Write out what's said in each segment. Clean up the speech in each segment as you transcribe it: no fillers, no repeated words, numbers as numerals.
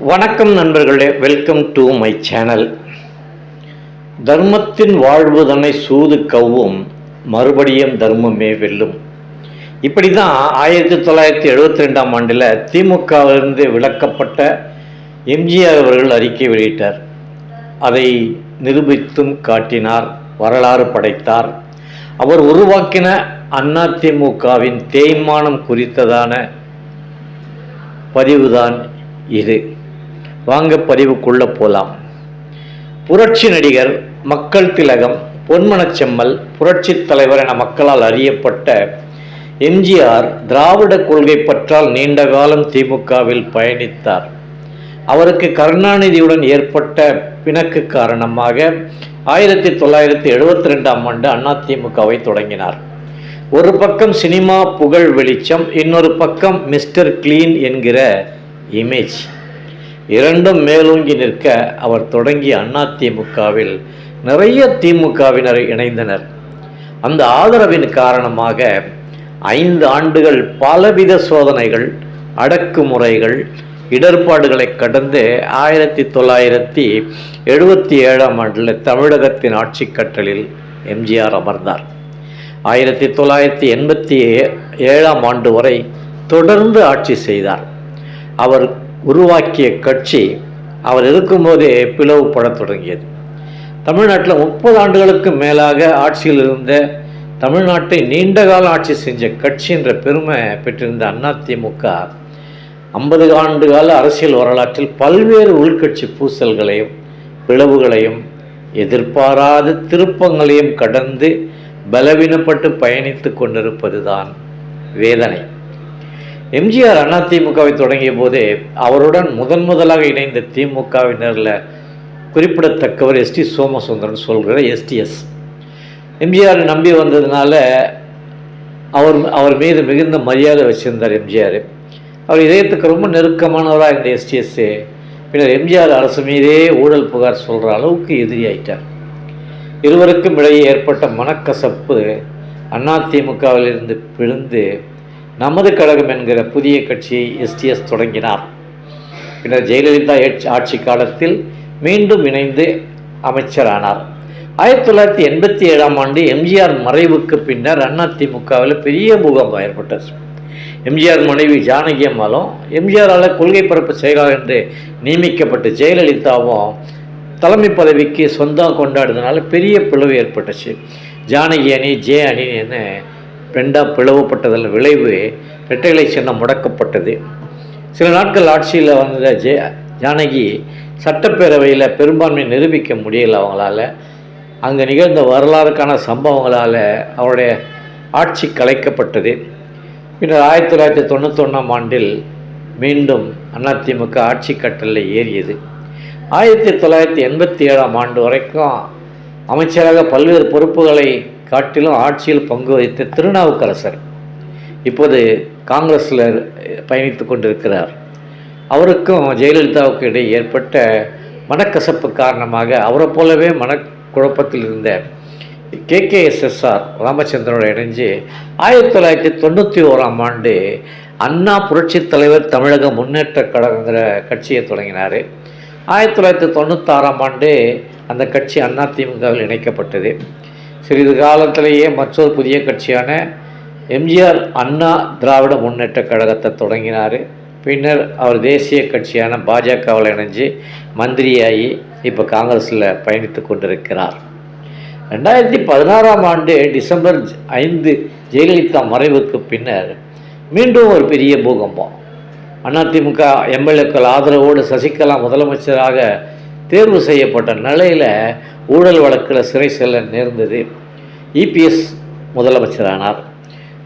வணக்கம் நண்பர்களே, welcome to my channel. தர்மத்தின் வாழ்வுதனை சூது கவ்வும், மறுபடியும் தர்மமே வெல்லும். இப்படி தான் 1972ஆம் ஆண்டில் திமுகவிலிருந்து விலக்கப்பட்ட எம்ஜிஆர் அவர்கள் அறிக்கை வெளியிட்டார். அதை நிரூபித்தும் காட்டினார், வரலாறு படைத்தார். அவர் உருவாக்கின அதிமுகவின் தேய்மானம் குறித்ததான பதிவுதான் இது. வாங்க பதிவுக்குள்ள போலாம். புரட்சி நடிகர், மக்கள் திலகம், பொன்மனச்செம்மல், புரட்சி தலைவர் என மக்களால் அறியப்பட்ட எம்ஜிஆர் திராவிட கொள்கை பற்றால் நீண்ட காலம் திமுகவில் பயணித்தார். அவருக்கு கருணாநிதியுடன் ஏற்பட்ட பிணக்கு காரணமாக 1972ஆம் ஆண்டு அதிமுகவை தொடங்கினார். ஒரு பக்கம் சினிமா புகழ் வெளிச்சம், இன்னொரு பக்கம் மிஸ்டர் கிளீன் என்கிற இமேஜ். இரண்டும் மேலோங்கி நிற்க அவர் தொடங்கிய அதிமுகவில் நிறைய திமுகவினர் இணைந்தனர். அந்த ஆதரவின் காரணமாக 5 ஆண்டுகள் பலவித சோதனைகள், அடக்குமுறைகள், இடர்பாடுகளை கடந்து 1977ஆம் ஆண்டில் தமிழகத்தின் ஆட்சி கட்டலில் எம்ஜிஆர் அமர்ந்தார். 1987ஆம் ஆண்டு வரை தொடர்ந்து ஆட்சி செய்தார். அவர் உருவாக்கிய கட்சி அவர் இருக்கும்போதே பிளவுபடத் தொடங்கியது. தமிழ்நாட்டில் 30 ஆண்டுகளுக்கு மேலாக ஆட்சியில் இருந்த, தமிழ்நாட்டை நீண்ட கால ஆட்சி செஞ்ச கட்சி என்ற பெருமை பெற்றிருந்த அதிமுக 50 ஆண்டு கால அரசியல் வரலாற்றில் பல்வேறு உள்கட்சி பூசல்களையும் பிளவுகளையும் எதிர்பாராத திருப்பங்களையும் கடந்து பலவீனப்பட்டு பயணித்து கொண்டிருப்பதுதான் வேதனை. எம்ஜிஆர் அதிமுகவை தொடங்கிய போதே அவருடன் முதலாக இணைந்த திமுகவினரில் குறிப்பிடத்தக்கவர் எஸ்டி சோமசுந்தரன் சொல்கிற எஸ்டிஎஸ். எம்ஜிஆர் நம்பி வந்ததுனால அவர் மீது மிகுந்த மரியாதை வச்சிருந்தார் எம்ஜிஆர். அவர் இதயத்துக்கு ரொம்ப நெருக்கமானவராக இருந்த எஸ்டிஎஸ்ஸு பின்னர் எம்ஜிஆர் அரசு மீதே ஊழல் புகார் சொல்கிற அளவுக்கு எதிரியாயிட்டார். இருவருக்கும் இடையே ஏற்பட்ட மனக்கசப்பு அதிமுகவிலிருந்து பிரிந்து நமது கழகம் என்கிற புதிய கட்சியை எஸ்டிஎஸ் தொடங்கினார். பின்னர் ஜெயலலிதா ஆட்சி காலத்தில் மீண்டும் இணைந்து அமைச்சரானார். 1987ஆம் ஆண்டு எம்ஜிஆர் மறைவுக்கு பின்னர் அதிமுகவில் பெரிய பூகம்பம் ஏற்பட்டது. எம்ஜிஆர் மனைவி ஜானகி அம்மாளும் எம்ஜிஆரால் கொள்கை பரப்பு செயலாளர் என்று நியமிக்கப்பட்ட ஜெயலலிதாவும் தலைமை பதவிக்கு சொந்தம் கொண்டாடுறதுனால பெரிய பிளவு ஏற்பட்டுச்சு. ஜானகி அணி, ஜே அணின்னு 2ஆக பிளவுபட்டதன் விளைவு இரட்டைலை சின்னம் முடக்கப்பட்டது. சில நாட்கள் ஆட்சியில் வந்த ஜானகி சட்டப்பேரவையில் பெரும்பான்மை நிரூபிக்க முடியல. அவங்களால அங்கே நிகழ்ந்த வரலாறுக்கான சம்பவங்களால் அவருடைய ஆட்சி கலைக்கப்பட்டது. பின்னர் 1991ஆம் ஆண்டில் மீண்டும் அதிமுக ஆட்சி கட்டலில் ஏறியது. 1987ஆம் ஆண்டு வரைக்கும் அமைச்சராக பல்வேறு பொறுப்புகளை காட்டிலும் ஆட்சியில் பங்கு வகித்த திருநாவுக்கரசர் இப்போது காங்கிரஸில் பயணித்து கொண்டிருக்கிறார். அவருக்கும் ஜெயலலிதாவுக்கு இடையே ஏற்பட்ட மனக்கசப்பு காரணமாக அவரை போலவே மனக்குழப்பத்தில் இருந்த கேகேஎஸ்எஸ்ஆர் ராமச்சந்திரனோட இணைஞ்சு 1991ஆம் ஆண்டு அண்ணா புரட்சி தலைவர் தமிழக முன்னேற்ற கழகங்கிற கட்சியை தொடங்கினார். 1996ஆம் ஆண்டு அந்த கட்சி அதிமுகவில் இணைக்கப்பட்டது. சிறிது காலத்திலேயே மற்றொரு புதிய கட்சியான எம்ஜிஆர் அண்ணா திராவிட முன்னேற்ற கழகத்தை தொடங்கினார். பின்னர் அவர் தேசிய கட்சியான பாஜகவில் இணைஞ்சு மந்திரியாகி இப்போ காங்கிரஸில் பயணித்து கொண்டிருக்கிறார். 2016ஆம் ஆண்டு டிசம்பர் 5 ஜெயலலிதா மறைவுக்கு பின்னர் மீண்டும் ஒரு பெரிய பூகம்பம். அதிமுக எம்எல்ஏக்கள் ஆதரவோடு சசிகலா முதலமைச்சராக தேர்வு செய்யப்பட்ட நிலையில் ஊழல் வழக்கில் சிறை செல்ல நேர்ந்தது. இபிஎஸ் முதலமைச்சரானார்,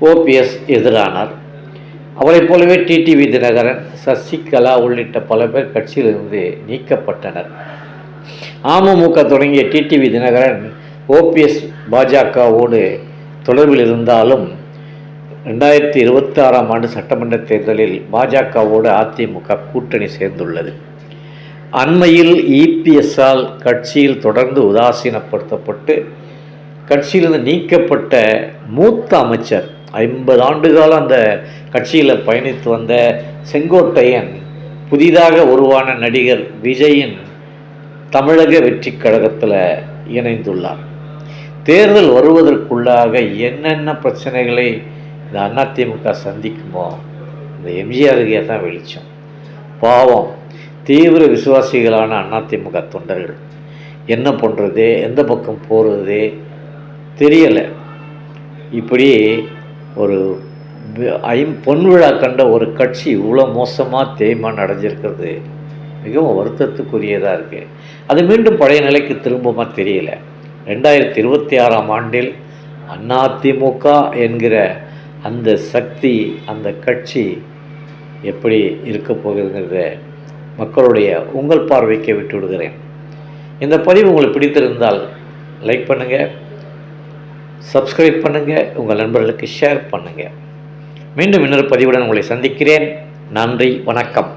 ஓபிஎஸ் எதிரானார். அவரைப் போலவே டிடிவி தினகரன், சசிகலா உள்ளிட்ட பல பேர் கட்சியிலிருந்து நீக்கப்பட்டனர். அமமுக தொடங்கிய டிடிவி தினகரன் ஓபிஎஸ் பாஜகவோடு தொடர்பில் இருந்தாலும் 2026ஆம் ஆண்டு சட்டமன்ற தேர்தலில் பாஜகவோடு அதிமுக கூட்டணி சேர்ந்துள்ளது. அண்மையில் இபிஎஸ்ஸால் கட்சியில் தொடர்ந்து உதாசீனப்படுத்தப்பட்டு கட்சியிலிருந்து நீக்கப்பட்ட மூத்த அமைச்சர் 50 ஆண்டுகாலம் அந்த கட்சியில் பயணித்து வந்த செங்கோட்டையன் புதிதாக உருவான நடிகர் விஜயின் தமிழக வெற்றி கழகத்தில் இணைந்துள்ளார். தேர்தல் வருவதற்குள்ளாக என்னென்ன பிரச்சனைகளை இந்த அதிமுக சந்திக்குமோ இந்த எம்ஜிஆருக்கே தான் வெளிச்சம். பாவம், தீவிர விசுவாசிகளான அதிமுக தொண்டர்கள் என்ன பண்ணுறது, எந்த பக்கம் போகிறது தெரியலை. இப்படி ஒரு பொன் விழா கண்ட ஒரு கட்சி இவ்வளோ மோசமாக தேய்மானம் அடைஞ்சிருக்கிறது மிகவும் வருத்தத்துக்குரியதாக இருக்குது. அது மீண்டும் பழைய நிலைக்கு திரும்பமா தெரியல. 2026ஆம் ஆண்டில் அதிமுக என்கிற அந்த சக்தி, அந்த கட்சி எப்படி இருக்க போகிறதுங்கிறத மக்களுடைய உங்கள் பார்வைக்கு விட்டு விடுகிறேன். இந்த பதிவு உங்களுக்கு பிடித்திருந்தால் லைக் பண்ணுங்கள், சப்ஸ்கிரைப் பண்ணுங்கள், உங்கள் நண்பர்களுக்கு ஷேர் பண்ணுங்கள். மீண்டும் இன்னொரு பதிவுடன் உங்களை சந்திக்கிறேன். நன்றி, வணக்கம்.